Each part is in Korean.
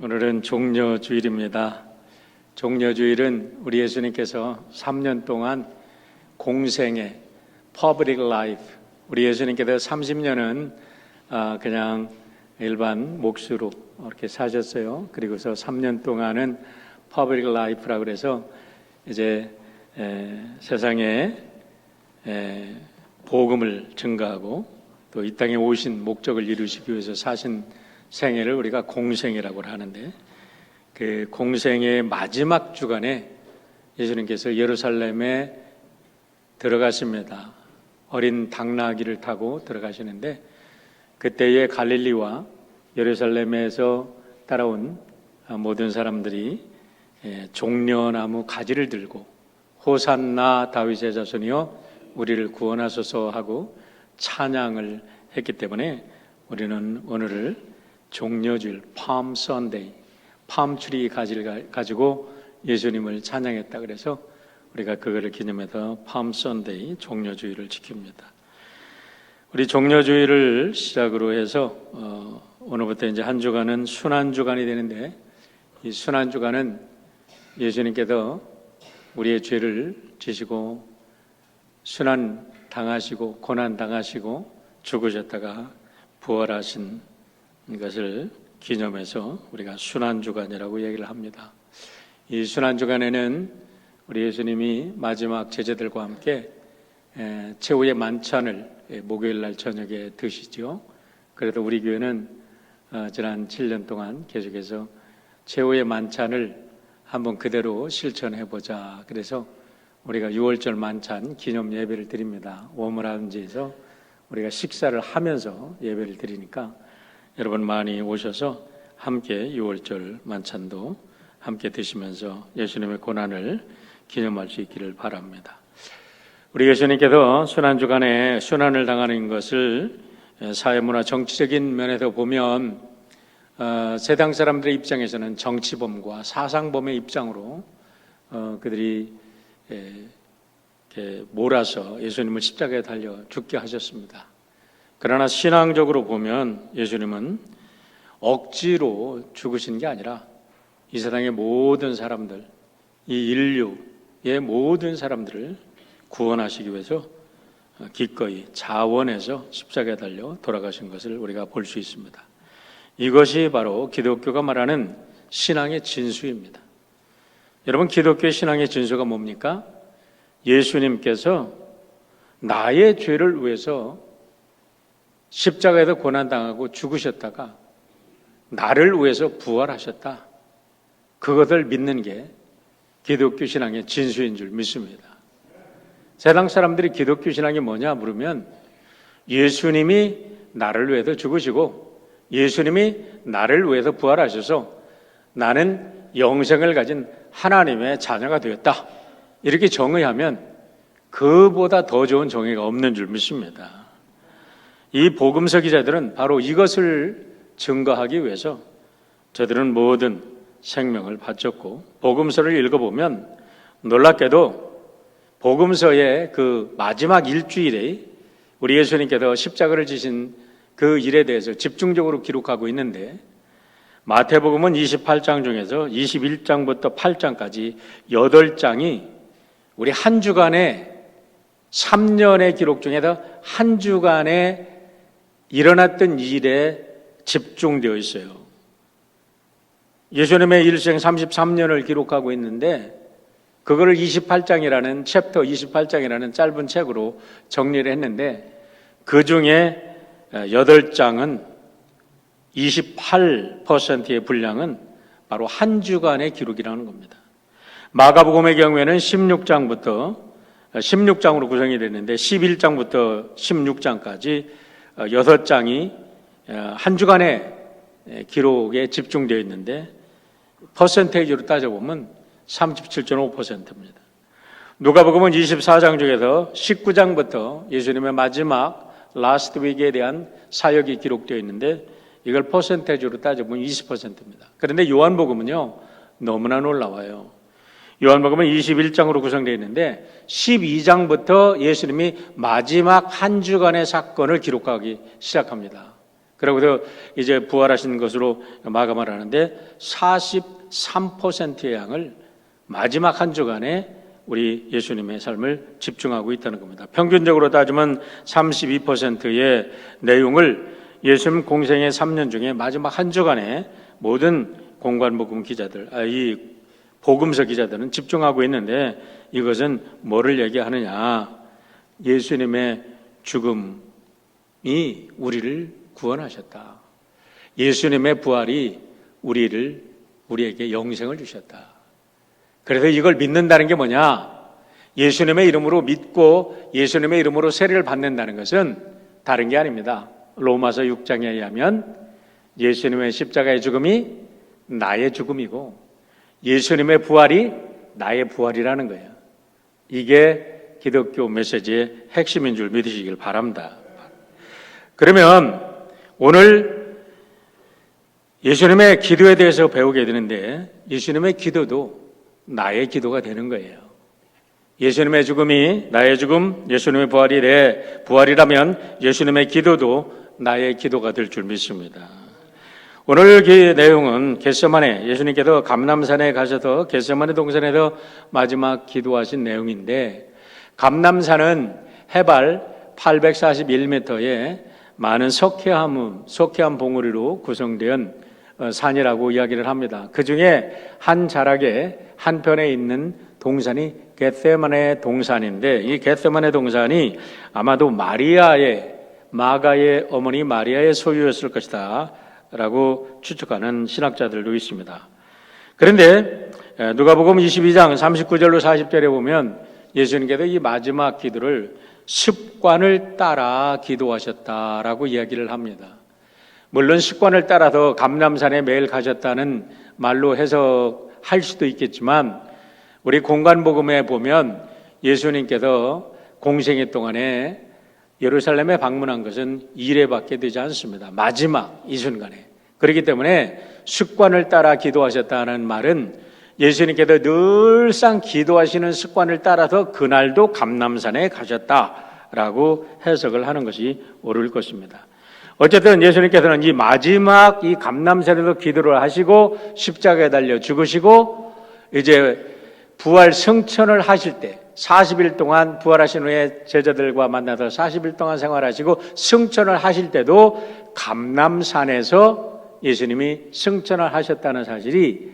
오늘은 종려주일입니다. 종려주일은 우리 예수님께서 3년 동안 공생의 Public Life, 우리 예수님께서 30년은 그냥 일반 몫으로 이렇게 사셨어요. 그리고서 3년 동안은 Public Life라고 그래서 이제 세상에 복음을 증가하고 또 이 땅에 오신 목적을 이루시기 위해서 사신 생애를 우리가 공생이라고 하는데, 그 공생의 마지막 주간에 예수님께서 예루살렘에 들어가십니다. 어린 당나귀를 타고 들어가시는데, 그때의 갈릴리와 예루살렘에서 따라온 모든 사람들이 종려나무 가지를 들고 호산나 다윗의 자손이여 우리를 구원하소서 하고 찬양을 했기 때문에 우리는 오늘을 종려주일 팜 선데이, 팜트리 가지를 가지고 예수님을 찬양했다 그래서 우리가 그거를 기념해서 팜 선데이 종려주일을 지킵니다. 우리 종려주일을 시작으로 해서 오늘부터 이제 한 주간은 순환주간이 되는데, 이 순환주간은 예수님께서 우리의 죄를 지시고 순환 당하시고 고난 당하시고 죽으셨다가 부활하신 것을 기념해서 우리가 순환주간이라고 얘기를 합니다. 이 순환주간에는 우리 예수님이 마지막 제자들과 함께 최후의 만찬을 목요일 날 저녁에 드시죠. 그래도 우리 교회는 지난 7년 동안 계속해서 최후의 만찬을 한번 그대로 실천해보자. 그래서 우리가 6월절 만찬 기념 예배를 드립니다. 워머라운지에서 우리가 식사를 하면서 예배를 드리니까 여러분 많이 오셔서 함께 6월절 만찬도 함께 드시면서 예수님의 고난을 기념할 수 있기를 바랍니다. 우리 예수님께서 순환주간에 순환을 당하는 것을 사회문화 정치적인 면에서 보면 세상 사람들의 입장에서는 정치범과 사상범의 입장으로 그들이 이렇게 몰아서 예수님을 십자가에 달려 죽게 하셨습니다. 그러나 신앙적으로 보면 예수님은 억지로 죽으신 게 아니라 이 세상의 모든 사람들, 이 인류의 모든 사람들을 구원하시기 위해서 기꺼이 자원해서 십자가에 달려 돌아가신 것을 우리가 볼 수 있습니다. 이것이 바로 기독교가 말하는 신앙의 진수입니다. 여러분, 기독교의 신앙의 진수가 뭡니까? 예수님께서 나의 죄를 위해서 십자가에서 고난당하고 죽으셨다가 나를 위해서 부활하셨다. 그것을 믿는 게 기독교 신앙의 진수인 줄 믿습니다. 세상 사람들이 기독교 신앙이 뭐냐 물으면 예수님이 나를 위해서 죽으시고 예수님이 나를 위해서 부활하셔서 나는 영생을 가진 하나님의 자녀가 되었다. 이렇게 정의하면 그보다 더 좋은 정의가 없는 줄 믿습니다. 이 복음서 기자들은 바로 이것을 증거하기 위해서 저들은 모든 생명을 바쳤고, 복음서를 읽어보면 놀랍게도 복음서의 그 마지막 일주일에 우리 예수님께서 십자가를 지신 그 일에 대해서 집중적으로 기록하고 있는데, 마태복음은 28장 중에서 21장부터 8장까지 8장이 우리 한 주간의 3년의 기록 중에서 한 주간에 일어났던 일에 집중되어 있어요. 예수님의 일생 33년을 기록하고 있는데 그거를 28장이라는 챕터 28장이라는 짧은 책으로 정리를 했는데, 그 중에 8장은 28%의 분량은 바로 한 주간의 기록이라는 겁니다. 마가복음의 경우에는 16장으로 구성이 되는데 11장부터 16장까지 6장이 한 주간의 기록에 집중되어 있는데 퍼센테이지로 따져보면 37.5%입니다. 누가복음은 24장 중에서 19장부터 예수님의 마지막 라스트 윅에 대한 사역이 기록되어 있는데 이걸 퍼센테이지로 따져보면 20%입니다. 그런데 요한복음은요 너무나 놀라워요. 요한복음은 21장으로 구성되어 있는데 12장부터 예수님이 마지막 한 주간의 사건을 기록하기 시작합니다. 그리고 이제 부활하신 것으로 마감을 하는데 43%의 양을 마지막 한 주간에 우리 예수님의 삶을 집중하고 있다는 겁니다. 평균적으로 따지면 32%의 내용을 예수님 공생의 3년 중에 마지막 한 주간에 모든 공관복음 기자들, 이 복음서 기자들은 집중하고 있는데, 이것은 뭐를 얘기하느냐? 예수님의 죽음이 우리를 구원하셨다. 예수님의 부활이 우리에게 영생을 주셨다. 그래서 이걸 믿는다는 게 뭐냐? 예수님의 이름으로 믿고 예수님의 이름으로 세례를 받는다는 것은 다른 게 아닙니다. 로마서 6장에 의하면 예수님의 십자가의 죽음이 나의 죽음이고 예수님의 부활이 나의 부활이라는 거예요. 이게 기독교 메시지의 핵심인 줄 믿으시길 바랍니다. 그러면 오늘 예수님의 기도에 대해서 배우게 되는데, 예수님의 기도도 나의 기도가 되는 거예요. 예수님의 죽음이 나의 죽음, 예수님의 부활이 내 부활이라면 예수님의 기도도 나의 기도가 될 줄 믿습니다. 오늘 그 내용은 겟세마네, 예수님께서 감람산에 가셔서 겟세마네 동산에서 마지막 기도하신 내용인데, 감람산은 해발 841m의 많은 석회암 봉우리로 구성된 산이라고 이야기를 합니다. 그 중에 한 자락에 한편에 있는 동산이 겟세마네 동산인데, 이 겟세마네 동산이 아마도 마가의 어머니 마리아의 소유였을 것이다 라고 추측하는 신학자들도 있습니다. 그런데 누가복음 22장 39절로 40절에 보면 예수님께서 이 마지막 기도를 습관을 따라 기도하셨다라고 이야기를 합니다. 물론 습관을 따라서 감람산에 매일 가셨다는 말로 해석할 수도 있겠지만, 우리 공관복음에 보면 예수님께서 공생애 동안에 예루살렘에 방문한 것은 1회밖에 되지 않습니다. 마지막 이 순간에. 그렇기 때문에 습관을 따라 기도하셨다는 말은 예수님께서 늘상 기도하시는 습관을 따라서 그날도 감람산에 가셨다라고 해석을 하는 것이 옳을 것입니다. 어쨌든 예수님께서는 이 마지막 이 감람산에서 기도를 하시고 십자가에 달려 죽으시고 이제 부활 성천을 하실 때 40일 동안 부활하신 후에 제자들과 만나서 40일 동안 생활하시고 성천을 하실 때도 감람산에서 예수님이 성천을 하셨다는 사실이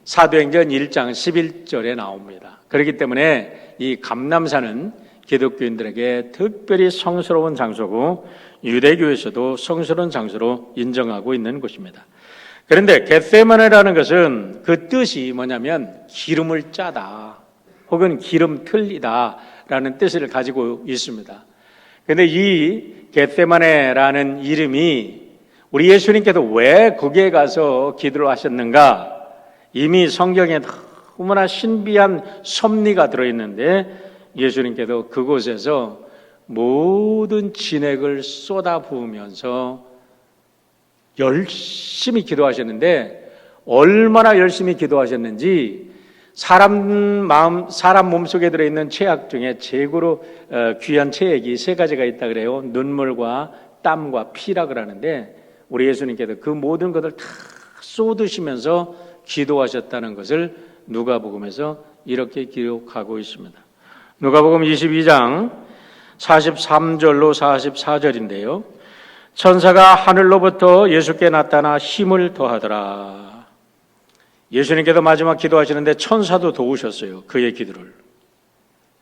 사도행전 1장 11절에 나옵니다. 그렇기 때문에 이 감람산은 기독교인들에게 특별히 성스러운 장소고 유대교에서도 성스러운 장소로 인정하고 있는 곳입니다. 그런데 겟세마네라는 것은 그 뜻이 뭐냐면 기름을 짜다 혹은 기름 틀리다라는 뜻을 가지고 있습니다. 그런데 이 겟세마네라는 이름이 우리 예수님께서 왜 거기에 가서 기도를 하셨는가? 이미 성경에 너무나 신비한 섭리가 들어있는데, 예수님께서 그곳에서 모든 진액을 쏟아부으면서 열심히 기도하셨는데, 얼마나 열심히 기도하셨는지 사람 몸속에 들어있는 체액 중에 최고로 귀한 체액이 세 가지가 있다 그래요. 눈물과 땀과 피라 그러는데, 우리 예수님께서 그 모든 것을 다 쏟으시면서 기도하셨다는 것을 누가복음에서 이렇게 기록하고 있습니다. 누가복음 22장 43절로 44절인데요. 천사가 하늘로부터 예수께 나타나 힘을 더하더라. 예수님께서 마지막 기도하시는데 천사도 도우셨어요. 그의 기도를.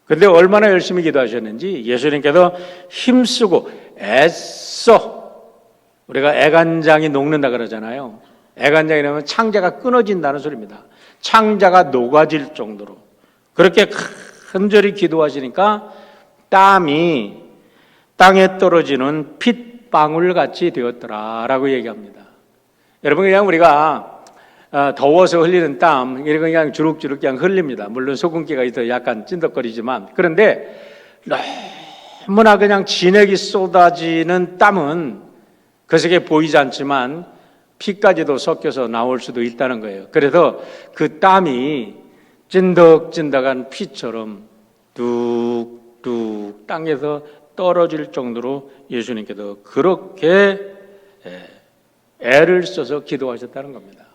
그런데 얼마나 열심히 기도하셨는지 예수님께서 힘쓰고 애써, 우리가 애간장이 녹는다 그러잖아요. 애간장이라면 창자가 끊어진다는 소리입니다. 창자가 녹아질 정도로 그렇게 간절히 기도하시니까 땀이 땅에 떨어지는 핏방울같이 되었더라라고 얘기합니다. 여러분, 그냥 우리가 더워서 흘리는 땀 이런 거 그냥 주룩주룩 그냥 흘립니다. 물론 소금기가 있어 약간 찐덕거리지만, 그런데 너무나 그냥 진액이 쏟아지는 땀은 그색에 보이지 않지만 피까지도 섞여서 나올 수도 있다는 거예요. 그래서 그 땀이 찐덕찐덕한 피처럼 뚝뚝 땅에서 떨어질 정도로 예수님께서 그렇게 애를 써서 기도하셨다는 겁니다.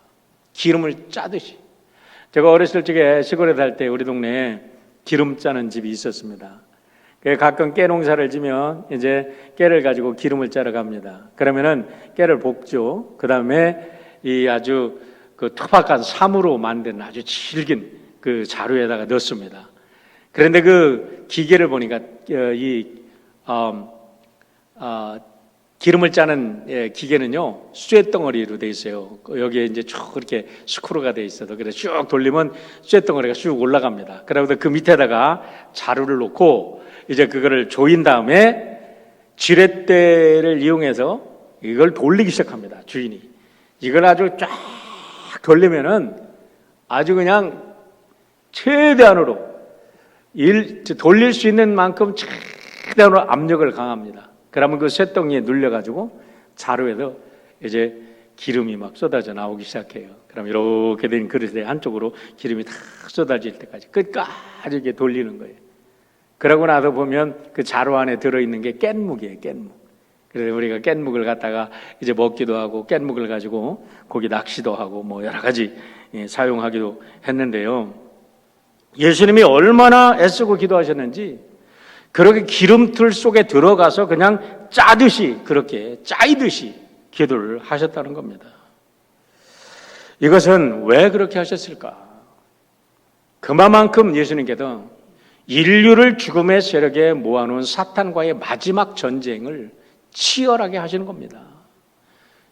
기름을 짜듯이. 제가 어렸을 적에 시골에 살 때 우리 동네에 기름 짜는 집이 있었습니다. 가끔 깨 농사를 지면 이제 깨를 가지고 기름을 짜러 갑니다. 그러면은 깨를 볶죠. 그 다음에 이 아주 그 투박한 사무로 만든 아주 질긴 그 자루에다가 넣습니다. 그런데 그 기계를 보니까 기름을 짜는 기계는요 쇠덩어리로 돼 있어요. 여기에 이제 쭉 그렇게 스크루가 돼 있어도 그래서 쭉 돌리면 쇠덩어리가 쭉 올라갑니다. 그러고서 그 밑에다가 자루를 놓고 이제 그거를 조인 다음에 지렛대를 이용해서 이걸 돌리기 시작합니다. 주인이 이걸 아주 쫙 돌리면은 아주 그냥 최대한으로 돌릴 수 있는 만큼 최대한으로 압력을 강합니다. 그러면 그 쇳덩이에 눌려가지고 자루에서 이제 기름이 막 쏟아져 나오기 시작해요. 그럼 이렇게 된 그릇에 한쪽으로 기름이 다 쏟아질 때까지 끝까지 이렇게 돌리는 거예요. 그러고 나서 보면 그 자루 안에 들어있는 게 깻묵이에요, 깻묵. 그래서 우리가 깻묵을 갖다가 이제 먹기도 하고 깻묵을 가지고 고기 낚시도 하고 뭐 여러 가지 사용하기도 했는데요. 예수님이 얼마나 애쓰고 기도하셨는지 그렇게 기름틀 속에 들어가서 그냥 짜듯이 그렇게 짜이듯이 기도를 하셨다는 겁니다. 이것은 왜 그렇게 하셨을까? 그만큼 예수님께서 인류를 죽음의 세력에 모아놓은 사탄과의 마지막 전쟁을 치열하게 하시는 겁니다.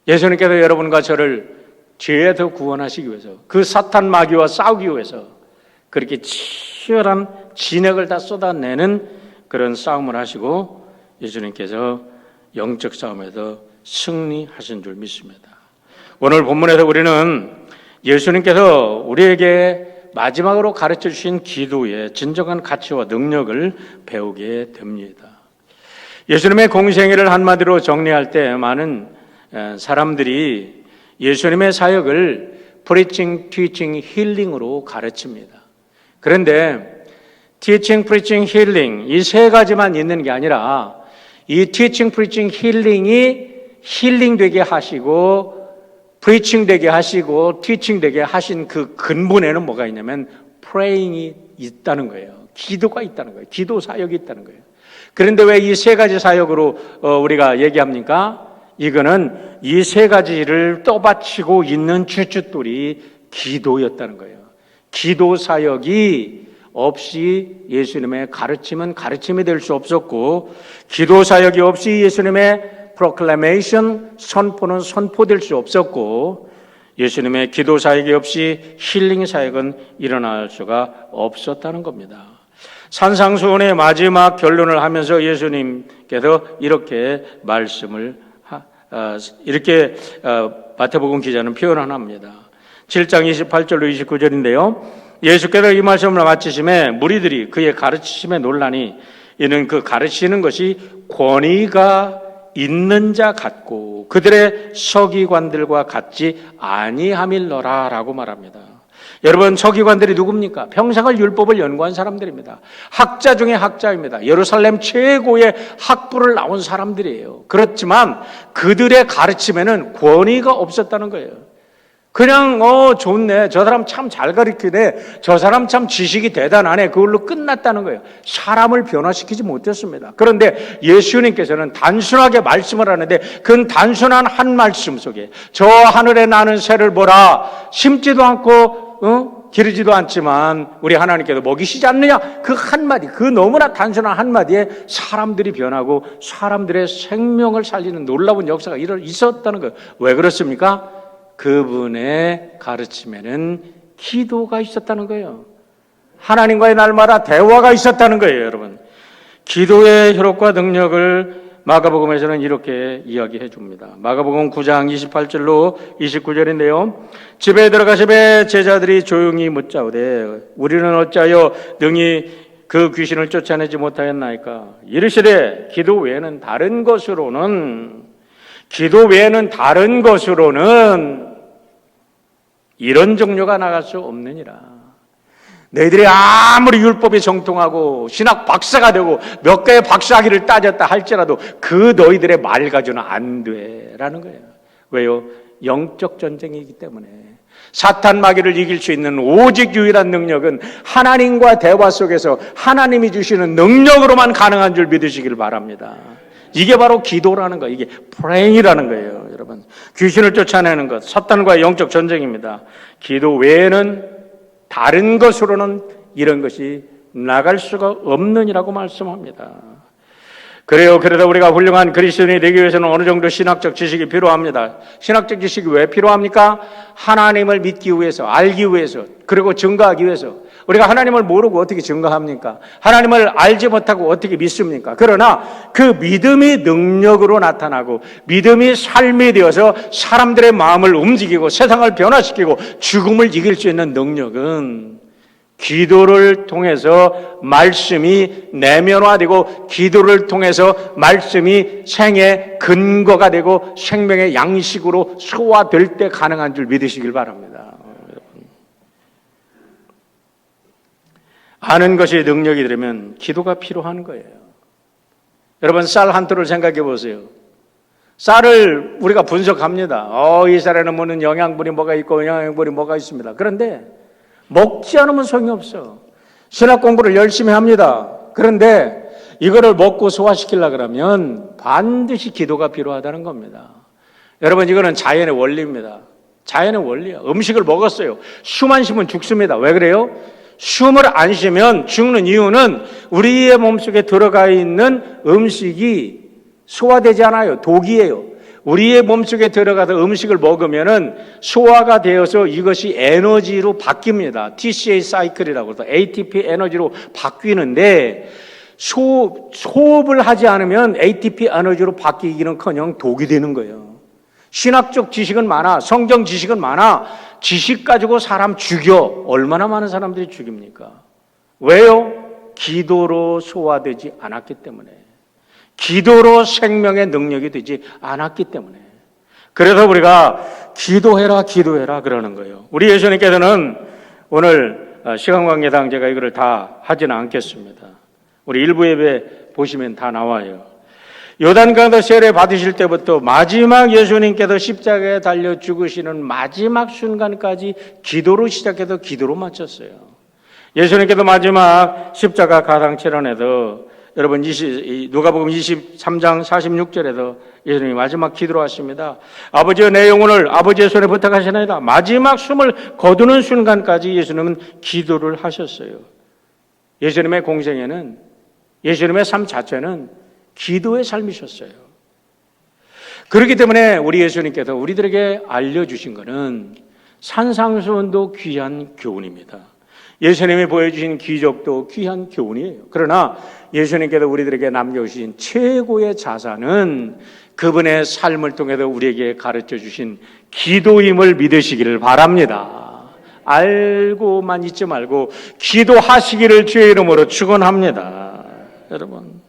예수님께서 여러분과 저를 죄에서 구원하시기 위해서 그 사탄 마귀와 싸우기 위해서 그렇게 치열한 진액을 다 쏟아내는 그런 싸움을 하시고 예수님께서 영적 싸움에서 승리하신 줄 믿습니다. 오늘 본문에서 우리는 예수님께서 우리에게 마지막으로 가르쳐 주신 기도의 진정한 가치와 능력을 배우게 됩니다. 예수님의 공생애를 한마디로 정리할 때 많은 사람들이 예수님의 사역을 preaching, teaching, healing으로 가르칩니다. 그런데 teaching, preaching, healing 이 세 가지만 있는 게 아니라 이 teaching, preaching, healing이 힐링 되게 하시고 preaching 되게 하시고 teaching 되게 하신 그 근본에는 뭐가 있냐면 praying이 있다는 거예요. 기도가 있다는 거예요. 기도 사역이 있다는 거예요. 그런데 왜 이 세 가지 사역으로 우리가 얘기합니까? 이거는 이 세 가지를 떠받치고 있는 주춧돌이 기도였다는 거예요. 기도 사역이 없이 예수님의 가르침은 가르침이 될 수 없었고 기도 사역이 없이 예수님의 proclamation, 선포는 선포될 수 없었고 예수님의 기도 사역이 없이 힐링 사역은 일어날 수가 없었다는 겁니다. 산상수훈의 마지막 결론을 하면서 예수님께서 이렇게 말씀을 이렇게 마태복음 기자는 표현을 합니다. 7장 28절로 29절인데요. 예수께서 이 말씀을 마치심에 무리들이 그의 가르치심에 놀라니 이는 그 가르치는 것이 권위가 있는 자 같고 그들의 서기관들과 같지 아니함일러라 라고 말합니다. 여러분 서기관들이 누굽니까? 평생을 율법을 연구한 사람들입니다. 학자 중에 학자입니다. 예루살렘 최고의 학부를 나온 사람들이에요. 그렇지만 그들의 가르침에는 권위가 없었다는 거예요. 그냥 좋네, 저 사람 참 잘 가르치네, 저 사람 참 지식이 대단하네, 그걸로 끝났다는 거예요. 사람을 변화시키지 못했습니다. 그런데 예수님께서는 단순하게 말씀을 하는데 그 단순한 한 말씀 속에 저 하늘에 나는 새를 보라, 심지도 않고 기르지도 않지만 우리 하나님께서 먹이시지 않느냐, 그 한마디, 그 너무나 단순한 한마디에 사람들이 변하고 사람들의 생명을 살리는 놀라운 역사가 있었다는 거예요. 왜 그렇습니까? 그분의 가르침에는 기도가 있었다는 거예요. 하나님과의 날마다 대화가 있었다는 거예요, 여러분. 기도의 효력과 능력을 마가복음에서는 이렇게 이야기해 줍니다. 마가복음 9장 28절로 29절인데요. 집에 들어가시매 제자들이 조용히 묻자오되 우리는 어찌하여 능히 그 귀신을 쫓아내지 못하였나이까? 이르시되 기도 외에는 다른 것으로는 이런 종류가 나갈 수 없느니라. 너희들이 아무리 율법이 정통하고 신학 박사가 되고 몇 개의 박사학위를 따졌다 할지라도 그 너희들의 말 가지고는 안 돼라는 거예요. 왜요? 영적 전쟁이기 때문에. 사탄 마귀를 이길 수 있는 오직 유일한 능력은 하나님과 대화 속에서 하나님이 주시는 능력으로만 가능한 줄 믿으시길 바랍니다. 이게 바로 기도라는 거예요. 이게 praying이라는 거예요, 여러분. 귀신을 쫓아내는 것, 사탄과의 영적 전쟁입니다. 기도 외에는 다른 것으로는 이런 것이 나갈 수가 없느니라고 말씀합니다. 그래요. 그래도 우리가 훌륭한 그리스도인이 되기 위해서는 어느 정도 신학적 지식이 필요합니다. 신학적 지식이 왜 필요합니까? 하나님을 믿기 위해서, 알기 위해서, 그리고 증거하기 위해서. 우리가 하나님을 모르고 어떻게 증거합니까? 하나님을 알지 못하고 어떻게 믿습니까? 그러나 그 믿음이 능력으로 나타나고 믿음이 삶이 되어서 사람들의 마음을 움직이고 세상을 변화시키고 죽음을 이길 수 있는 능력은 기도를 통해서 말씀이 내면화되고 기도를 통해서 말씀이 생의 근거가 되고 생명의 양식으로 소화될 때 가능한 줄 믿으시길 바랍니다. 아는 것이 능력이 되려면 기도가 필요한 거예요. 여러분, 쌀 한 톨을 생각해 보세요. 쌀을 우리가 분석합니다. 이 쌀에는 뭐는 영양분이 뭐가 있고 영양분이 뭐가 있습니다. 그런데 먹지 않으면 소용이 없어. 신학 공부를 열심히 합니다. 그런데 이거를 먹고 소화시키려고 그러면 반드시 기도가 필요하다는 겁니다. 여러분, 이거는 자연의 원리입니다. 자연의 원리야. 음식을 먹었어요. 숨 안 쉬면 죽습니다. 왜 그래요? 숨을 안 쉬면 죽는 이유는 우리의 몸속에 들어가 있는 음식이 소화되지 않아요. 독이에요. 우리의 몸속에 들어가서 음식을 먹으면은 소화가 되어서 이것이 에너지로 바뀝니다. TCA 사이클이라고 해서 ATP 에너지로 바뀌는데 소흡을 하지 않으면 ATP 에너지로 바뀌기는커녕 독이 되는 거예요. 신학적 지식은 많아, 성경 지식은 많아. 지식 가지고 사람 죽여. 얼마나 많은 사람들이 죽입니까? 왜요? 기도로 소화되지 않았기 때문에. 기도로 생명의 능력이 되지 않았기 때문에. 그래서 우리가 기도해라 그러는 거예요. 우리 예수님께서는 오늘 시간 관계상 제가 이거를 다 하지는 않겠습니다. 우리 일부 예배 보시면 다 나와요. 요단강에서 세례 받으실 때부터 마지막 예수님께서 십자가에 달려 죽으시는 마지막 순간까지 기도로 시작해서 기도로 마쳤어요. 예수님께서 마지막 십자가 가상칠언에서 여러분 누가복음 23장 46절에서 예수님이 마지막 기도를 하십니다. 아버지여 내 영혼을 아버지의 손에 부탁하시나이다. 마지막 숨을 거두는 순간까지 예수님은 기도를 하셨어요. 예수님의 공생애는, 예수님의 삶 자체는 기도의 삶이셨어요. 그렇기 때문에 우리 예수님께서 우리들에게 알려주신 것은 산상수훈도 귀한 교훈입니다. 예수님이 보여주신 기적도 귀한 교훈이에요. 그러나 예수님께서 우리들에게 남겨주신 최고의 자산은 그분의 삶을 통해서 우리에게 가르쳐 주신 기도임을 믿으시기를 바랍니다. 알고만 있지 말고 기도하시기를 주의 이름으로 축원합니다. 여러분,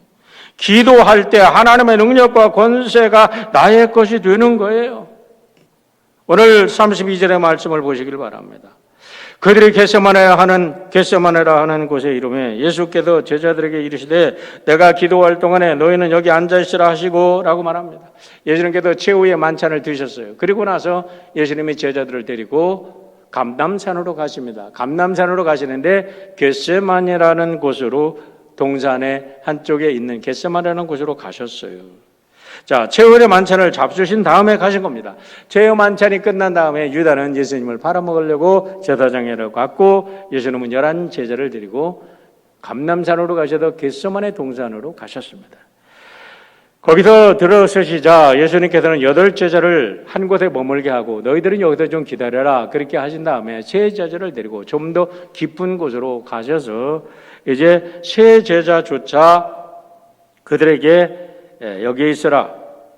기도할 때 하나님의 능력과 권세가 나의 것이 되는 거예요. 오늘 32절의 말씀을 보시길 바랍니다. 그들이 겟세마네라 하는 곳에 이르매 예수께서 제자들에게 이르시되 내가 기도할 동안에 너희는 여기 앉아있으라 하시고 라고 말합니다. 예수님께서 최후의 만찬을 드셨어요. 그리고 나서 예수님이 제자들을 데리고 감람산으로 가십니다. 감람산으로 가시는데 겟세마네라는 곳으로 동산의 한쪽에 있는 겟세마네라는 곳으로 가셨어요. 자, 최후의 만찬을 잡수신 다음에 가신 겁니다. 최후 만찬이 끝난 다음에 유다는 예수님을 팔아먹으려고 제사장에로 갔고 예수님은 11 제자를 데리고 감람산으로 가셔서 겟세마네 동산으로 가셨습니다. 거기서 들어서시자 예수님께서는 8 제자를 한 곳에 머물게 하고 너희들은 여기서 좀 기다려라 그렇게 하신 다음에 세 제자를 데리고 좀 더 깊은 곳으로 가셔서 이제 세 제자조차 그들에게 여기에 있으라,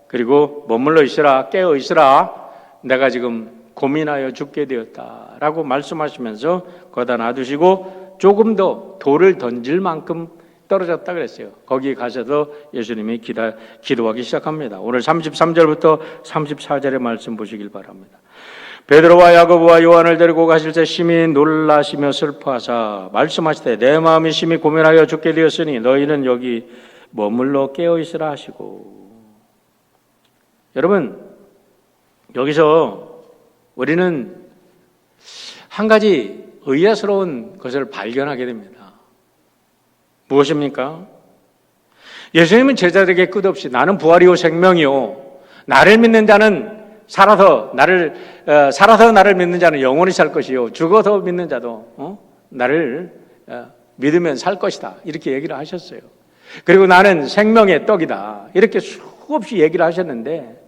그리고 머물러 있으라, 깨어 있으라, 내가 지금 고민하여 죽게 되었다라고 말씀하시면서 거기다 놔두시고 조금 더 돌을 던질 만큼 떨어졌다 그랬어요. 거기 가셔서 예수님이 기도하기 시작합니다. 오늘 33절부터 34절의 말씀 보시길 바랍니다. 베드로와 야고보와 요한을 데리고 가실 때 심히 놀라시며 슬퍼하사 말씀하시되 내 마음이 심히 고민하여 죽게 되었으니 너희는 여기 머물러 깨어있으라 하시고. 여러분, 여기서 우리는 한 가지 의아스러운 것을 발견하게 됩니다. 무엇입니까? 예수님은 제자들에게 끝없이 나는 부활이요 생명이요 나를 믿는 자는 살아서 나를 믿는 자는 영원히 살 것이요 죽어서 믿는 자도 나를 믿으면 살 것이다 이렇게 얘기를 하셨어요. 그리고 나는 생명의 떡이다 이렇게 수없이 얘기를 하셨는데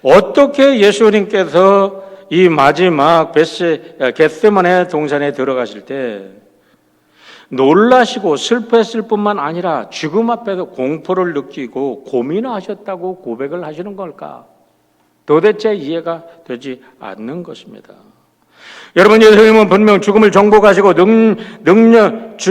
어떻게 예수님께서 이 마지막 겟세마네 동산에 들어가실 때 놀라시고 슬퍼했을 뿐만 아니라 죽음 앞에서 공포를 느끼고 고민하셨다고 고백을 하시는 걸까? 도대체 이해가 되지 않는 것입니다. 여러분, 예수님은 분명 죽음을 정복하시고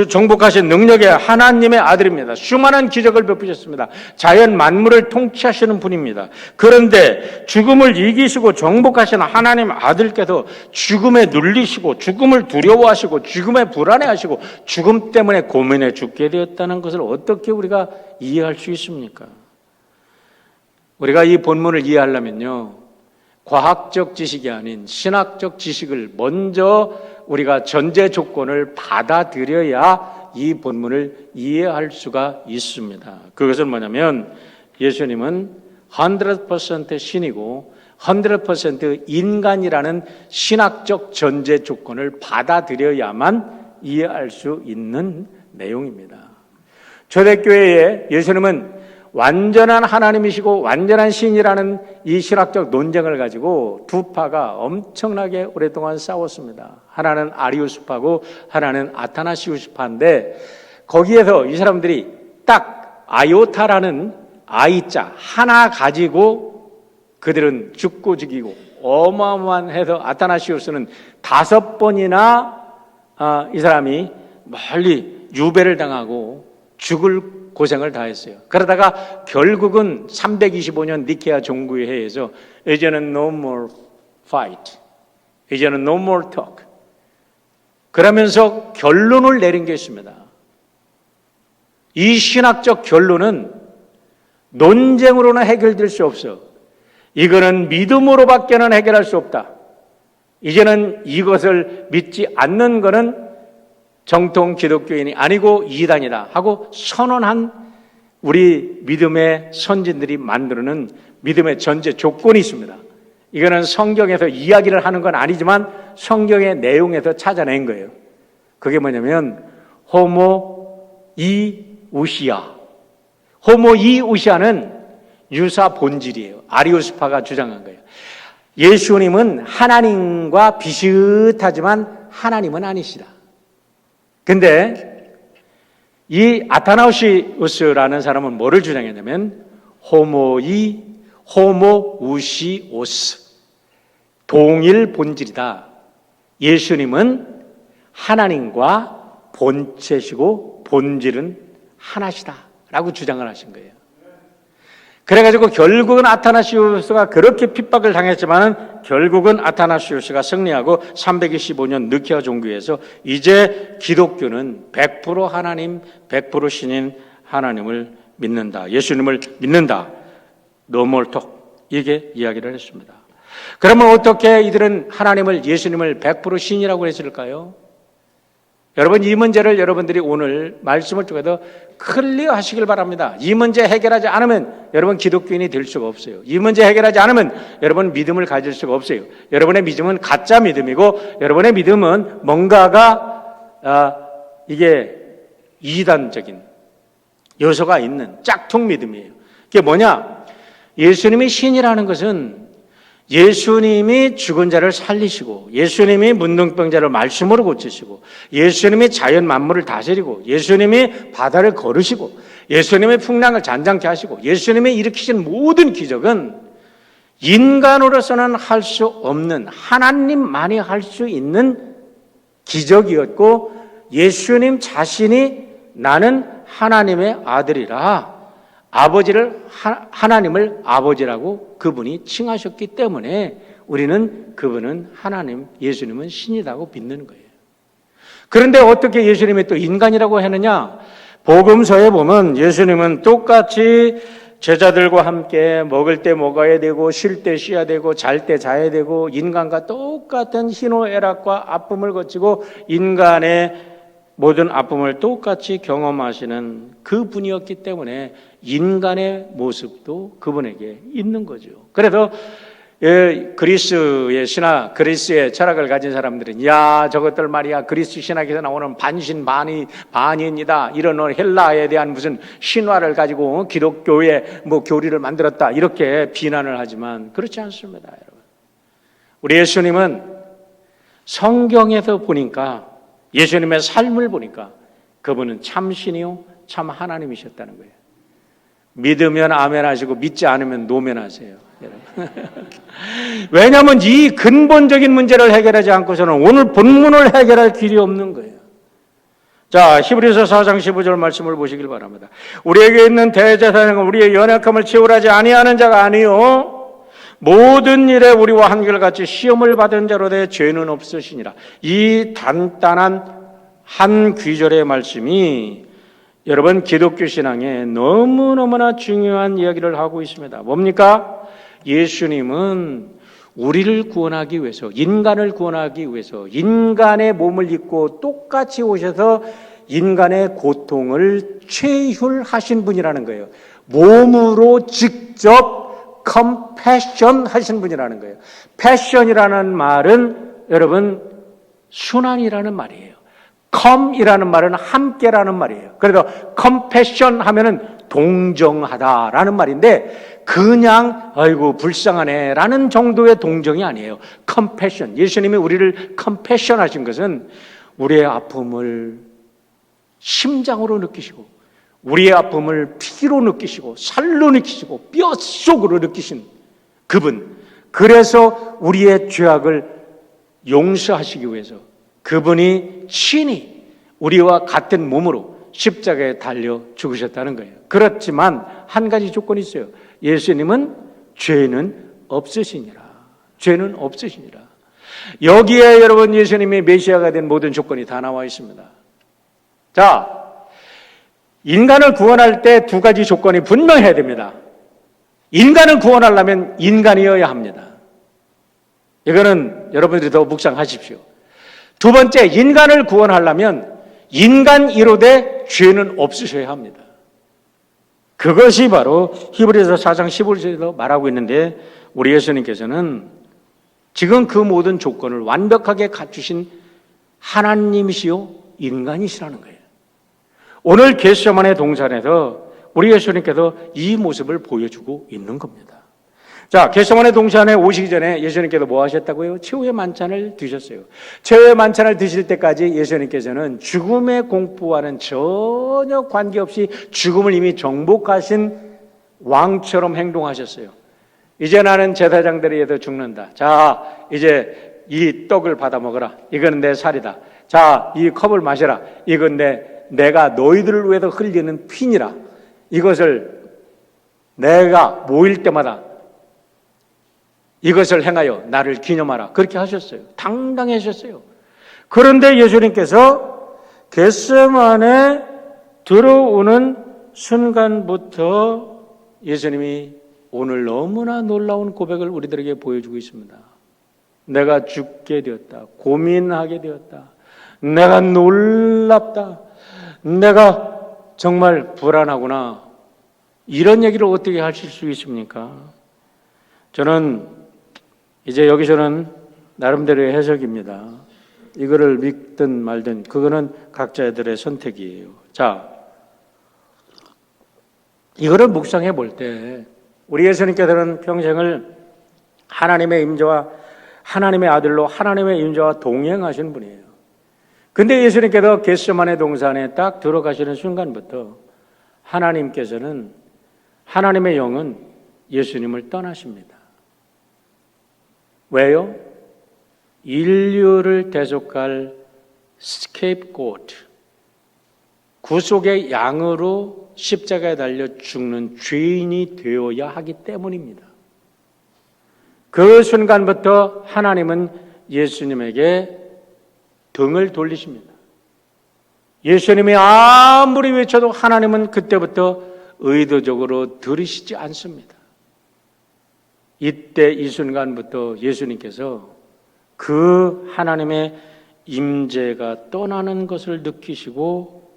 정복하신 능력의 하나님의 아들입니다. 수많은 기적을 베푸셨습니다. 자연 만물을 통치하시는 분입니다. 그런데 죽음을 이기시고 정복하신 하나님 아들께서 죽음에 눌리시고 죽음을 두려워하시고 죽음에 불안해하시고 죽음 때문에 고민해 죽게 되었다는 것을 어떻게 우리가 이해할 수 있습니까? 우리가 이 본문을 이해하려면요, 과학적 지식이 아닌 신학적 지식을 먼저 우리가 전제 조건을 받아들여야 이 본문을 이해할 수가 있습니다. 그것은 뭐냐면 예수님은 100% 신이고 100% 인간이라는 신학적 전제 조건을 받아들여야만 이해할 수 있는 내용입니다. 초대교회에 예수님은 완전한 하나님이시고 완전한 신이라는 이 신학적 논쟁을 가지고 두 파가 엄청나게 오랫동안 싸웠습니다. 하나는 아리우스파고 하나는 아타나시우스파인데 거기에서 이 사람들이 딱 아요타라는 아이자 하나 가지고 그들은 죽고 죽이고 어마어마한 해서 아타나시우스는 5번이나 이 사람이 멀리 유배를 당하고 죽을 고생을 다했어요. 그러다가 결국은 325년 니케아 종구회에서 이제는 no more fight, 이제는 no more talk 그러면서 결론을 내린 게 있습니다. 이 신학적 결론은 논쟁으로는 해결될 수 없어. 이거는 믿음으로밖에는 해결할 수 없다. 이제는 이것을 믿지 않는 것은 정통 기독교인이 아니고 이단이다 하고 선언한 우리 믿음의 선진들이 만드는 믿음의 전제 조건이 있습니다. 이거는 성경에서 이야기를 하는 건 아니지만 성경의 내용에서 찾아낸 거예요. 그게 뭐냐면 호모이우시아. 호모이우시아는 유사 본질이에요. 아리우스파가 주장한 거예요. 예수님은 하나님과 비슷하지만 하나님은 아니시다. 근데 이 아타나우시우스라는 사람은 뭐를 주장했냐면 호모우시오스 동일 본질이다. 예수님은 하나님과 본체시고 본질은 하나시다 라고 주장을 하신 거예요. 그래가지고 결국은 아타나시우스가 그렇게 핍박을 당했지만 결국은 아타나시우스가 승리하고 325년 느키아 종교에서 이제 기독교는 100% 하나님, 100% 신인 하나님을 믿는다. 예수님을 믿는다. No more talk. 이게 이야기를 했습니다. 그러면 어떻게 이들은 하나님을, 예수님을 100% 신이라고 했을까요? 여러분, 이 문제를 여러분들이 오늘 말씀을 통해서 클리어 하시길 바랍니다. 이 문제 해결하지 않으면 여러분 기독교인이 될 수가 없어요. 이 문제 해결하지 않으면 여러분 믿음을 가질 수가 없어요. 여러분의 믿음은 가짜 믿음이고 여러분의 믿음은 뭔가가 이게 이단적인 요소가 있는 짝퉁 믿음이에요. 그게 뭐냐? 예수님이 신이라는 것은 예수님이 죽은 자를 살리시고 예수님이 문둥병자를 말씀으로 고치시고 예수님이 자연 만물을 다스리고 예수님이 바다를 걸으시고 예수님이 풍랑을 잔잔케 하시고 예수님이 일으키신 모든 기적은 인간으로서는 할 수 없는 하나님만이 할 수 있는 기적이었고 예수님 자신이 나는 하나님의 아들이라 하나님을 아버지라고 그분이 칭하셨기 때문에 우리는 그분은 하나님, 예수님은 신이라고 믿는 거예요. 그런데 어떻게 예수님이 또 인간이라고 하느냐? 복음서에 보면 예수님은 똑같이 제자들과 함께 먹을 때 먹어야 되고 쉴 때 쉬어야 되고 잘 때 자야 되고 인간과 똑같은 희노애락과 아픔을 거치고 인간의 모든 아픔을 똑같이 경험하시는 그 분이었기 때문에 인간의 모습도 그분에게 있는 거죠. 그래서 그리스의 신학, 그리스의 철학을 가진 사람들은 야 저것들 말이야 그리스 신학에서 나오는 반신반의입니다. 이런 헬라에 대한 무슨 신화를 가지고 기독교의 교리를 만들었다 이렇게 비난을 하지만 그렇지 않습니다, 여러분. 우리 예수님은 성경에서 보니까 예수님의 삶을 보니까 그분은 참 신이요 참 하나님이셨다는 거예요. 믿으면 아멘 하시고 믿지 않으면 노멘 하세요. 왜냐하면 이 근본적인 문제를 해결하지 않고서는 오늘 본문을 해결할 길이 없는 거예요. 자, 히브리서 4장 15절 말씀을 보시길 바랍니다. 우리에게 있는 대제사장은 우리의 연약함을 채울하지 아니하는 자가 아니요 모든 일에 우리와 한결같이 시험을 받은 자로 되 죄는 없으시니라. 이 단단한 한 귀절의 말씀이 여러분 기독교 신앙에 너무너무나 중요한 이야기를 하고 있습니다. 뭡니까? 예수님은 우리를 구원하기 위해서, 인간을 구원하기 위해서 인간의 몸을 입고 똑같이 오셔서 인간의 고통을 체휼하신 분이라는 거예요. 몸으로 직접 컴패션 하신 분이라는 거예요. 패션이라는 말은 여러분 순환이라는 말이에요. 컴이라는 말은 함께라는 말이에요. 그래서 컴패션 하면은 동정하다라는 말인데 그냥 아이고 불쌍하네 라는 정도의 동정이 아니에요. 컴패션. 예수님이 우리를 컴패션 하신 것은 우리의 아픔을 심장으로 느끼시고 우리의 아픔을 피로 느끼시고 살로 느끼시고 뼛속으로 느끼신 그분. 그래서 우리의 죄악을 용서하시기 위해서 그분이 친히 우리와 같은 몸으로 십자가에 달려 죽으셨다는 거예요. 그렇지만 한 가지 조건이 있어요. 예수님은 죄는 없으시니라. 죄는 없으시니라. 여기에 여러분 예수님이 메시아가 된 모든 조건이 다 나와 있습니다. 자, 인간을 구원할 때 두 가지 조건이 분명해야 됩니다. 인간을 구원하려면 인간이어야 합니다. 이거는 여러분들이 더 묵상하십시오. 두 번째, 인간을 구원하려면 인간이로되 죄는 없으셔야 합니다. 그것이 바로 히브리서 4장 15절에서 말하고 있는데 우리 예수님께서는 지금 그 모든 조건을 완벽하게 갖추신 하나님이시요 인간이시라는 거예요. 오늘 겟세마네 동산에서 우리 예수님께서 이 모습을 보여주고 있는 겁니다. 자, 겟세마네 동산에 오시기 전에 예수님께서 뭐 하셨다고요? 최후의 만찬을 드셨어요. 최후의 만찬을 드실 때까지 예수님께서는 죽음의 공포와는 전혀 관계없이 죽음을 이미 정복하신 왕처럼 행동하셨어요. 이제 나는 제사장들에 의해서 죽는다. 자, 이제 이 떡을 받아 먹어라. 이거는 내 살이다. 자, 이 컵을 마셔라. 이건 내가 너희들을 위해서 흘리는 피니라. 이것을 내가 모일 때마다 이것을 행하여 나를 기념하라. 그렇게 하셨어요. 당당하셨어요. 그런데 예수님께서 겟세마네 들어오는 순간부터 예수님이 오늘 너무나 놀라운 고백을 우리들에게 보여주고 있습니다. 내가 죽게 되었다. 고민하게 되었다. 내가 놀랍다. 내가 정말 불안하구나. 이런 얘기를 어떻게 하실 수 있습니까? 저는 이제 여기서는 나름대로의 해석입니다. 이거를 믿든 말든 그거는 각자들의 선택이에요. 자, 이거를 묵상해 볼 때 우리 예수님께서는 평생을 하나님의 임재와 하나님의 아들로 하나님의 임재와 동행하신 분이에요. 근데 예수님께서 겟세마네 동산에 딱 들어가시는 순간부터 하나님께서는 하나님의 영은 예수님을 떠나십니다. 왜요? 인류를 대속할 스케이프고트, 구속의 양으로 십자가에 달려 죽는 죄인이 되어야 하기 때문입니다. 그 순간부터 하나님은 예수님에게 등을 돌리십니다. 예수님이 아무리 외쳐도 하나님은 그때부터 의도적으로 들으시지 않습니다. 이때 이 순간부터 예수님께서 그 하나님의 임재가 떠나는 것을 느끼시고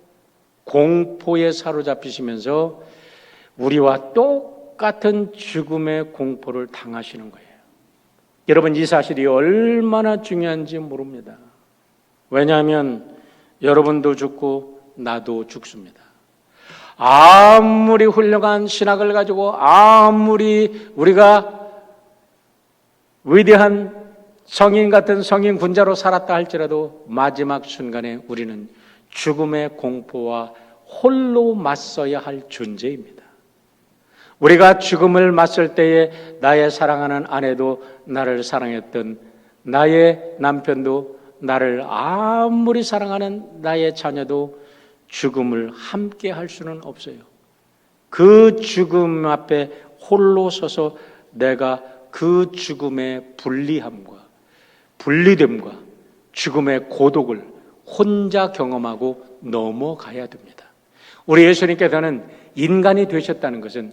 공포에 사로잡히시면서 우리와 똑같은 죽음의 공포를 당하시는 거예요. 여러분, 이 사실이 얼마나 중요한지 모릅니다. 왜냐하면 여러분도 죽고 나도 죽습니다. 아무리 훌륭한 신학을 가지고 아무리 우리가 위대한 성인 같은 성인 군자로 살았다 할지라도 마지막 순간에 우리는 죽음의 공포와 홀로 맞서야 할 존재입니다. 우리가 죽음을 맞설 때에 나의 사랑하는 아내도 나를 사랑했던 나의 남편도 나를 아무리 사랑하는 나의 자녀도 죽음을 함께 할 수는 없어요. 그 죽음 앞에 홀로 서서 내가 그 죽음의 불리함과 분리됨과 죽음의 고독을 혼자 경험하고 넘어가야 됩니다. 우리 예수님께서는 인간이 되셨다는 것은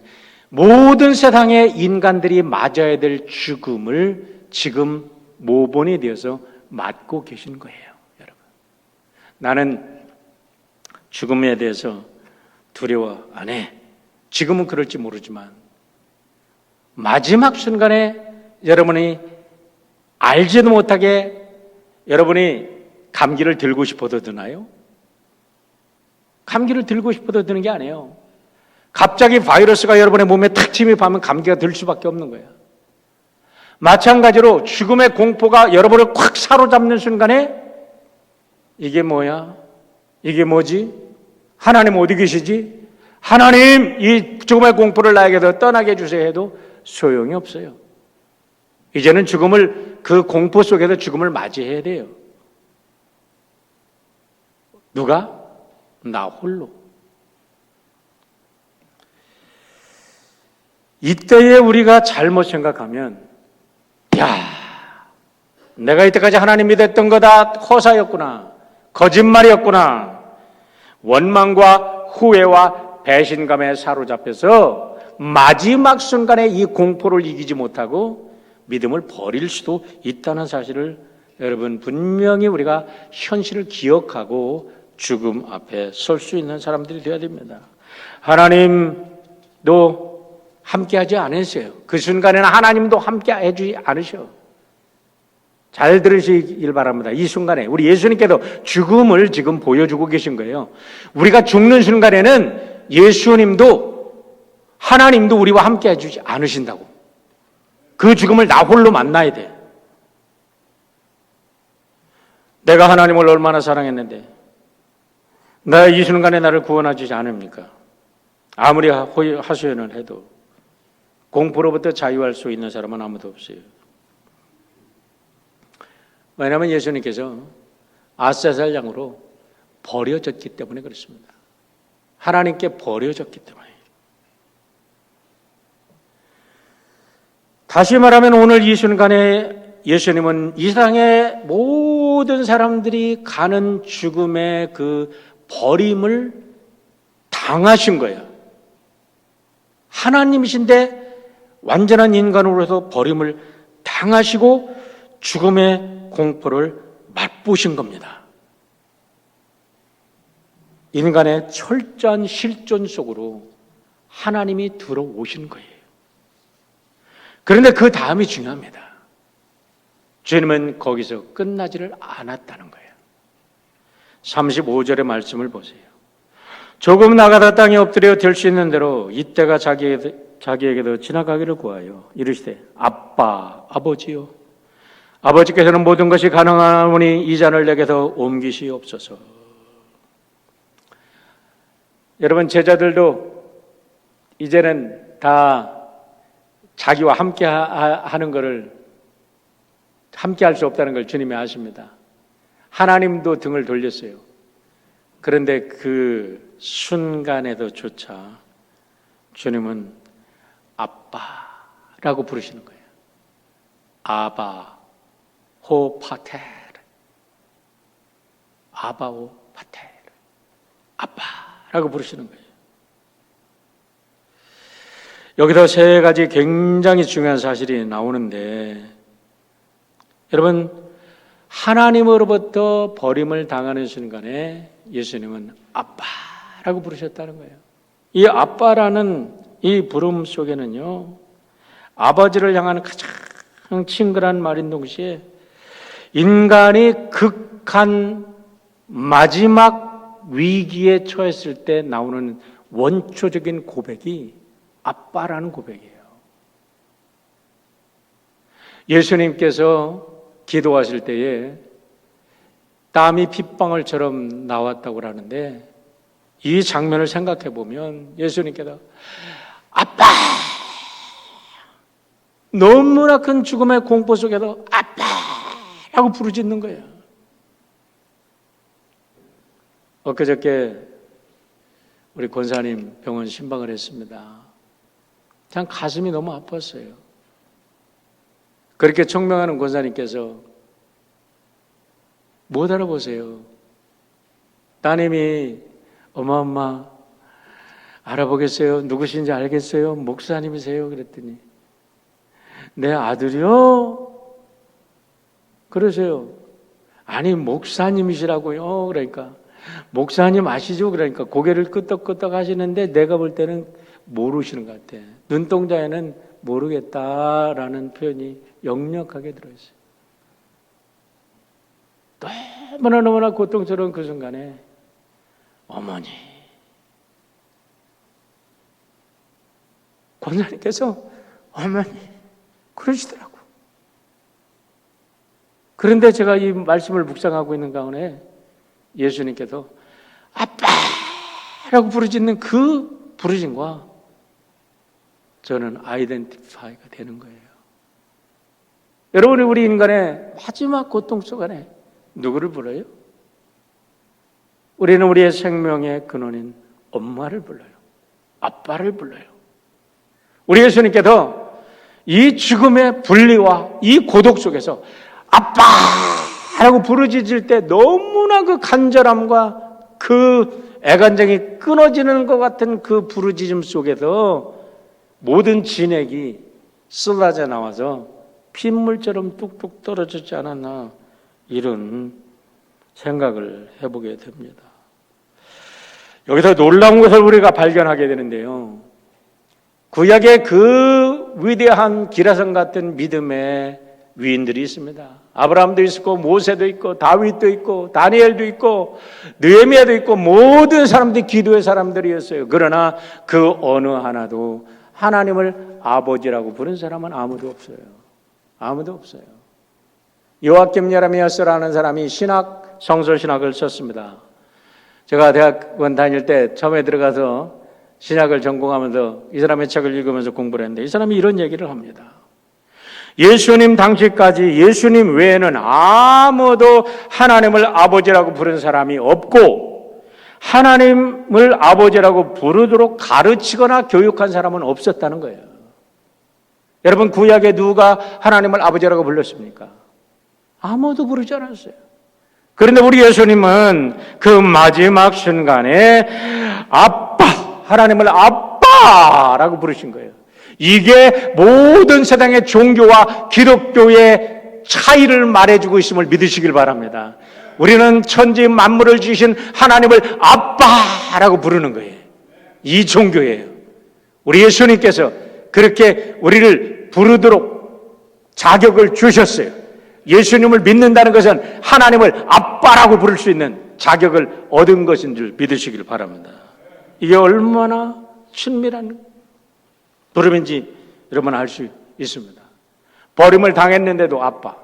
모든 세상의 인간들이 맞아야 될 죽음을 지금 모본이 되어서 맞고 계신 거예요, 여러분. 나는 죽음에 대해서 두려워 안 해. 지금은 그럴지 모르지만 마지막 순간에 여러분이 알지도 못하게 여러분이 감기를 들고 싶어도 드나요? 감기를 들고 싶어도 드는 게 아니에요. 갑자기 바이러스가 여러분의 몸에 탁 침입하면 감기가 들 수밖에 없는 거예요. 마찬가지로 죽음의 공포가 여러분을 콱 사로잡는 순간에 이게 뭐야? 이게 뭐지? 하나님 어디 계시지? 하나님, 이 죽음의 공포를 나에게서 떠나게 해주세요 해도 소용이 없어요. 이제는 죽음을, 그 공포 속에서 죽음을 맞이해야 돼요. 누가? 나 홀로. 이때에 우리가 잘못 생각하면, 야, 내가 이때까지 하나님 믿었던 거 다 허사였구나, 거짓말이었구나, 원망과 후회와 배신감에 사로잡혀서 마지막 순간에 이 공포를 이기지 못하고 믿음을 버릴 수도 있다는 사실을 여러분, 분명히 우리가 현실을 기억하고 죽음 앞에 설 수 있는 사람들이 되어야 됩니다. 하나님도 함께하지 않으세요. 그 순간에는 하나님도 함께해주지 않으셔. 잘 들으시길 바랍니다. 이 순간에 우리 예수님께서 죽음을 지금 보여주고 계신 거예요. 우리가 죽는 순간에는 예수님도 하나님도 우리와 함께해주지 않으신다고. 그 죽음을 나 홀로 만나야 돼. 내가 하나님을 얼마나 사랑했는데 나 이 순간에 나를 구원하지 않습니까? 아무리 하소연을 해도 공포로부터 자유할 수 있는 사람은 아무도 없어요. 왜냐하면 예수님께서 아세살 양으로 버려졌기 때문에 그렇습니다. 하나님께 버려졌기 때문에. 다시 말하면 오늘 이 순간에 예수님은 이 세상의 모든 사람들이 가는 죽음의 그 버림을 당하신 거예요. 하나님이신데 완전한 인간으로서 버림을 당하시고 죽음의 공포를 맛보신 겁니다. 인간의 철저한 실존 속으로 하나님이 들어오신 거예요. 그런데 그 다음이 중요합니다. 주님은 거기서 끝나지를 않았다는 거예요. 35절의 말씀을 보세요. 조금 나가다 땅에 엎드려 될 수 있는 대로 이때가 자기에게도 지나가기를 구하여 이르시되 아빠, 아버지요, 아버지께서는 모든 것이 가능하오니 이 잔을 내게서 옮기시옵소서. 여러분, 제자들도 이제는 다 자기와 함께 하는 것을 함께 할 수 없다는 걸 주님이 아십니다. 하나님도 등을 돌렸어요. 그런데 그 순간에도조차 주님은 아빠라고 부르시는 거예요. 아바 호 파테르, 아바오 파테르, 아빠라고 부르시는 거예요. 여기서 세 가지 굉장히 중요한 사실이 나오는데, 여러분, 하나님으로부터 버림을 당하는 순간에 예수님은 아빠라고 부르셨다는 거예요. 이 아빠라는 이 부름 속에는요, 아버지를 향하는 가장 친근한 말인 동시에 인간이 극한 마지막 위기에 처했을 때 나오는 원초적인 고백이 아빠라는 고백이에요. 예수님께서 기도하실 때에 땀이 핏방울처럼 나왔다고 하는데, 이 장면을 생각해 보면 예수님께서 아빠! 너무나 큰 죽음의 공포 속에서 아빠라고 부르짖는 거예요. 엊그저께 우리 권사님 병원 신방을 했습니다. 참 가슴이 너무 아팠어요. 그렇게 청명하는 권사님께서 못 알아보세요. 따님이 엄마 알아보겠어요? 누구신지 알겠어요? 목사님이세요? 그랬더니 내 아들이요? 그러세요. 아니 목사님이시라고요. 그러니까 목사님 아시죠? 그러니까 고개를 끄덕끄덕 하시는데 내가 볼 때는 모르시는 것 같아. 눈동자에는 모르겠다라는 표현이 역력하게 들어있어요. 너무나 고통스러운 그 순간에 어머니, 권사님께서 어머니 그러시더라고. 그런데 제가 이 말씀을 묵상하고 있는 가운데 예수님께서 아빠라고 부르짖는 그 부르짖음과 저는 아이덴티파이가 되는 거예요. 여러분이 우리 인간의 마지막 고통 속에 누구를 불러요? 우리는 우리의 생명의 근원인 엄마를 불러요. 아빠를 불러요. 우리 예수님께서 이 죽음의 분리와 이 고독 속에서 아빠라고 부르짖을 때 너무나 그 간절함과 그 애간장이 끊어지는 것 같은 그 부르짖음 속에서 모든 진액이 쏟아져 나와서 핏물처럼 뚝뚝 떨어지지 않았나, 이런 생각을 해보게 됩니다. 여기서 놀라운 것을 우리가 발견하게 되는데요, 구약의 그 위대한 기라성 같은 믿음의 위인들이 있습니다. 아브라함도 있고 모세도 있고 다윗도 있고 다니엘도 있고 느헤미야도 있고 모든 사람들이 기도의 사람들이었어요. 그러나 그 어느 하나도 하나님을 아버지라고 부른 사람은 아무도 없어요. 아무도 없어요. 요아kim 예레미야스라는 사람이 성서신학을 썼습니다. 제가 대학원 다닐 때 처음에 들어가서 신학을 전공하면서 이 사람의 책을 읽으면서 공부를 했는데, 이 사람이 이런 얘기를 합니다. 예수님 당시까지 예수님 외에는 아무도 하나님을 아버지라고 부른 사람이 없고 하나님을 아버지라고 부르도록 가르치거나 교육한 사람은 없었다는 거예요. 여러분, 구약에 누가 하나님을 아버지라고 불렀습니까? 아무도 부르지 않았어요. 그런데 우리 예수님은 그 마지막 순간에 아빠, 하나님을 아빠라고 부르신 거예요. 이게 모든 세상의 종교와 기독교의 차이를 말해주고 있음을 믿으시길 바랍니다. 우리는 천지 만물을 지으신 하나님을 아빠라고 부르는 거예요. 이 종교예요. 우리 예수님께서 그렇게 우리를 부르도록 자격을 주셨어요. 예수님을 믿는다는 것은 하나님을 아빠라고 부를 수 있는 자격을 얻은 것인 줄 믿으시길 바랍니다. 이게 얼마나 친밀한 부름인지 여러분 알 수 있습니다. 버림을 당했는데도 아빠.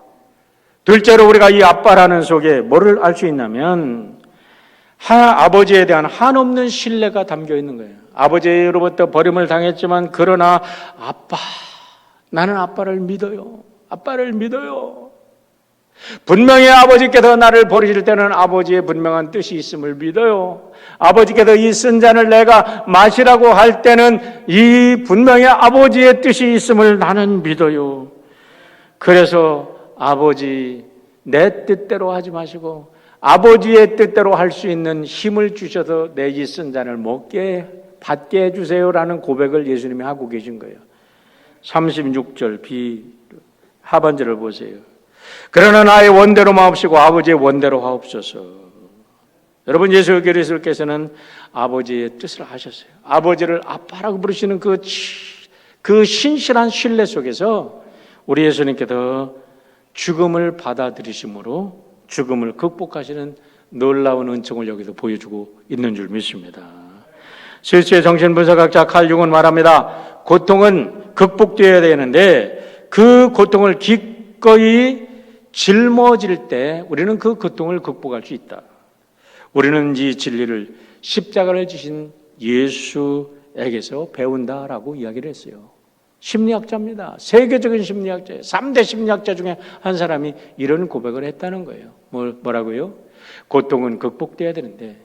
둘째로 우리가 이 아빠라는 속에 뭐를 알 수 있냐면 아버지에 대한 한없는 신뢰가 담겨 있는 거예요. 아버지로부터 버림을 당했지만 그러나 아빠, 나는 아빠를 믿어요. 아빠를 믿어요. 분명히 아버지께서 나를 버리실 때는 아버지의 분명한 뜻이 있음을 믿어요. 아버지께서 이 쓴 잔을 내가 마시라고 할 때는 이 분명히 아버지의 뜻이 있음을 나는 믿어요. 그래서 아버지, 내 뜻대로 하지 마시고 아버지의 뜻대로 할 수 있는 힘을 주셔서 내 이 쓴 잔을 먹게 받게 해주세요라는 고백을 예수님이 하고 계신 거예요. 36절 하반절을 보세요. 그러나 나의 원대로 마옵시고 아버지의 원대로 하옵소서. 여러분, 예수 그리스도께서는 아버지의 뜻을 하셨어요. 아버지를 아빠라고 부르시는 그 신실한 신뢰 속에서 우리 예수님께서 죽음을 받아들이심으로 죽음을 극복하시는 놀라운 은총을 여기서 보여주고 있는 줄 믿습니다. 스위스의 정신분석학자 칼 융은 말합니다. 고통은 극복되어야 되는데 그 고통을 기꺼이 짊어질 때 우리는 그 고통을 극복할 수 있다. 우리는 이 진리를 십자가를 지신 예수에게서 배운다라고 이야기를 했어요. 심리학자입니다. 세계적인 심리학자예요. 3대 심리학자 중에 한 사람이 이런 고백을 했다는 거예요. 뭐라고요? 고통은 극복돼야 되는데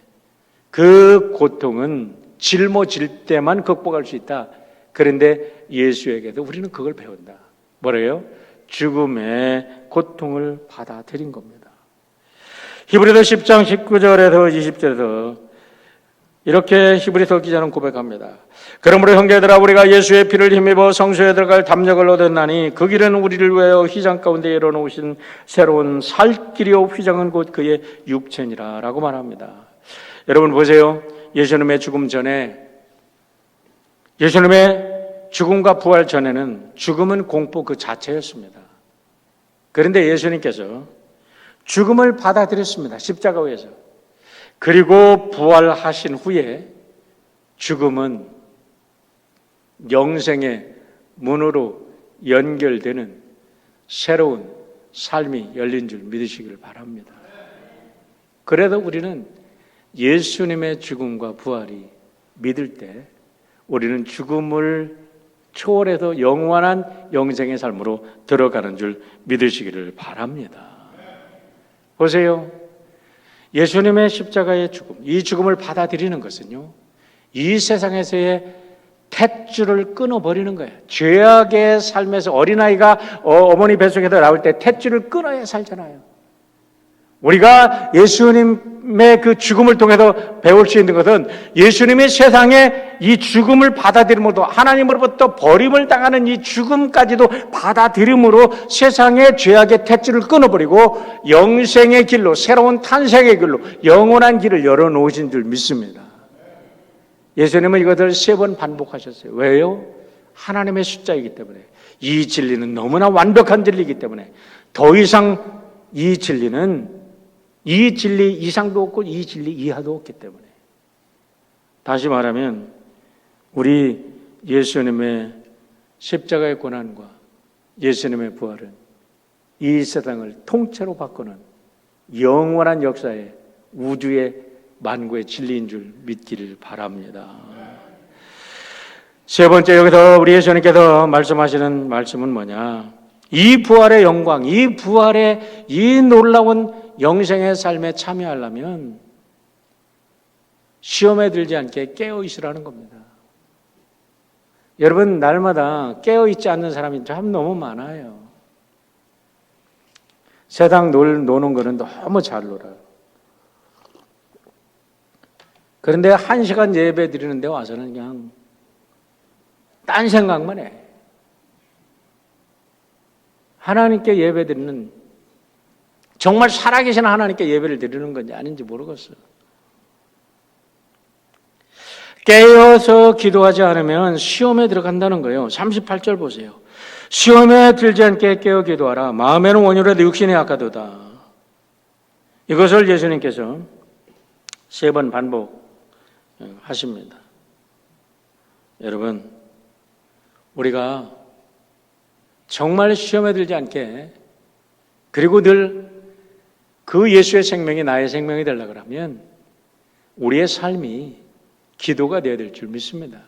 그 고통은 짊어질 때만 극복할 수 있다. 그런데 예수에게도 우리는 그걸 배운다. 뭐래요? 죽음의 고통을 받아들인 겁니다. 히브리서 10장 19절에서 20절에서 이렇게 히브리서 기자는 고백합니다. 그러므로 형제들아 우리가 예수의 피를 힘입어 성소에 들어갈 담력을 얻었나니 그 길은 우리를 위하여 휘장 가운데 열어놓으신 새로운 살 길이요 휘장은 곧 그의 육체니라 라고 말합니다. 여러분 보세요. 예수님의 죽음 전에, 예수님의 죽음과 부활 전에는 죽음은 공포 그 자체였습니다. 그런데 예수님께서 죽음을 받아들였습니다. 십자가 위에서. 그리고 부활하신 후에 죽음은 영생의 문으로 연결되는 새로운 삶이 열린 줄 믿으시길 바랍니다. 그래도 우리는 예수님의 죽음과 부활이 믿을 때 우리는 죽음을 초월해서 영원한 영생의 삶으로 들어가는 줄 믿으시기를 바랍니다. 보세요. 예수님의 십자가의 죽음, 이 죽음을 받아들이는 것은요, 이 세상에서의 탯줄을 끊어버리는 거예요. 죄악의 삶에서 어린아이가 어머니 뱃속에서 나올 때 탯줄을 끊어야 살잖아요. 우리가 예수님의 그 죽음을 통해서 배울 수 있는 것은 예수님이 세상에 이 죽음을 받아들임으로 하나님으로부터 버림을 당하는 이 죽음까지도 받아들임으로 세상의 죄악의 탯줄을 끊어버리고 영생의 길로, 새로운 탄생의 길로 영원한 길을 열어놓으신 줄 믿습니다. 예수님은 이것을 3번 반복하셨어요. 왜요? 하나님의 숫자이기 때문에. 이 진리는 너무나 완벽한 진리이기 때문에 더 이상 이 진리는 이 진리 이상도 없고 이 진리 이하도 없기 때문에. 다시 말하면 우리 예수님의 십자가의 고난과 예수님의 부활은 이 세상을 통째로 바꾸는 영원한 역사의 우주의 만고의 진리인 줄 믿기를 바랍니다. 세 번째, 여기서 우리 예수님께서 말씀하시는 말씀은 뭐냐? 이 부활의 영광, 이 부활의 이 놀라운 영생의 삶에 참여하려면 시험에 들지 않게 깨어 있으라는 겁니다. 여러분, 날마다 깨어 있지 않는 사람이 참 너무 많아요. 세상 노는 거는 너무 잘 놀아요. 그런데 1시간 예배 드리는데 와서는 그냥 딴 생각만 해. 하나님께 예배 드리는, 정말 살아계신 하나님께 예배를 드리는 건지 아닌지 모르겠어요. 깨어서 기도하지 않으면 시험에 들어간다는 거예요. 38절 보세요. 시험에 들지 않게 깨어 기도하라. 마음에는 원효라도 육신이 약하도다. 이것을 예수님께서 3번 반복하십니다. 여러분, 우리가 정말 시험에 들지 않게, 그리고 늘 그 예수의 생명이 나의 생명이 되려고 하면 우리의 삶이 기도가 되어야 될 줄 믿습니다.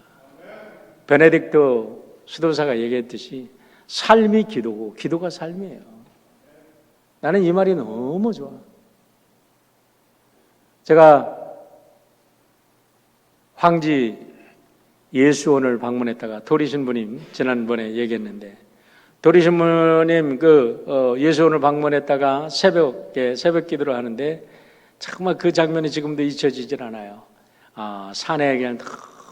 베네딕토 수도사가 얘기했듯이 삶이 기도고 기도가 삶이에요. 나는 이 말이 너무 좋아. 제가 황지 예수원을 방문했다가 도리 신부님 지난번에 얘기했는데, 도리 신부님 예수원을 방문했다가 새벽에 새벽 기도를 하는데 정말 그 장면이 지금도 잊혀지질 않아요. 산에 그냥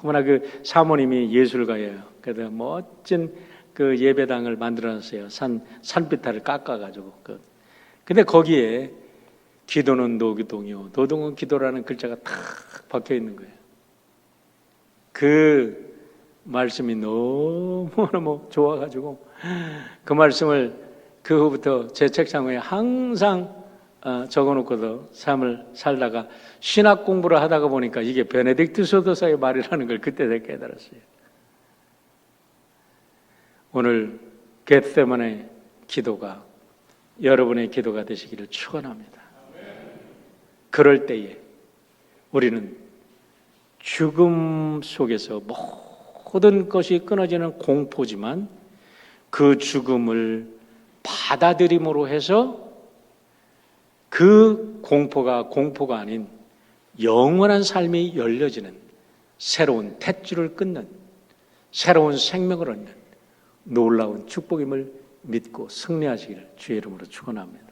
너무나 그 사모님이 예술가예요. 그래서 멋진 그 예배당을 만들어놨어요. 산비탈을 깎아가지고. 근데 거기에 기도는 노동이요, 노동은 기도라는 글자가 탁 박혀 있는 거예요. 그 말씀이 너무너무 좋아가지고 그 말씀을 그 후부터 제 책상 위에 항상 적어놓고도 삶을 살다가 신학 공부를 하다가 보니까 이게 베네딕트 소도사의 말이라는 걸 그때 내가 깨달았어요. 오늘 겟세마네 기도가 여러분의 기도가 되시기를 축원합니다. 그럴 때에 우리는 죽음 속에서 모든 것이 끊어지는 공포지만 그 죽음을 받아들임으로 해서 그 공포가 아닌 영원한 삶이 열려지는 새로운 탯줄을 끊는 새로운 생명을 얻는 놀라운 축복임을 믿고 승리하시기를 주의 이름으로 축원합니다.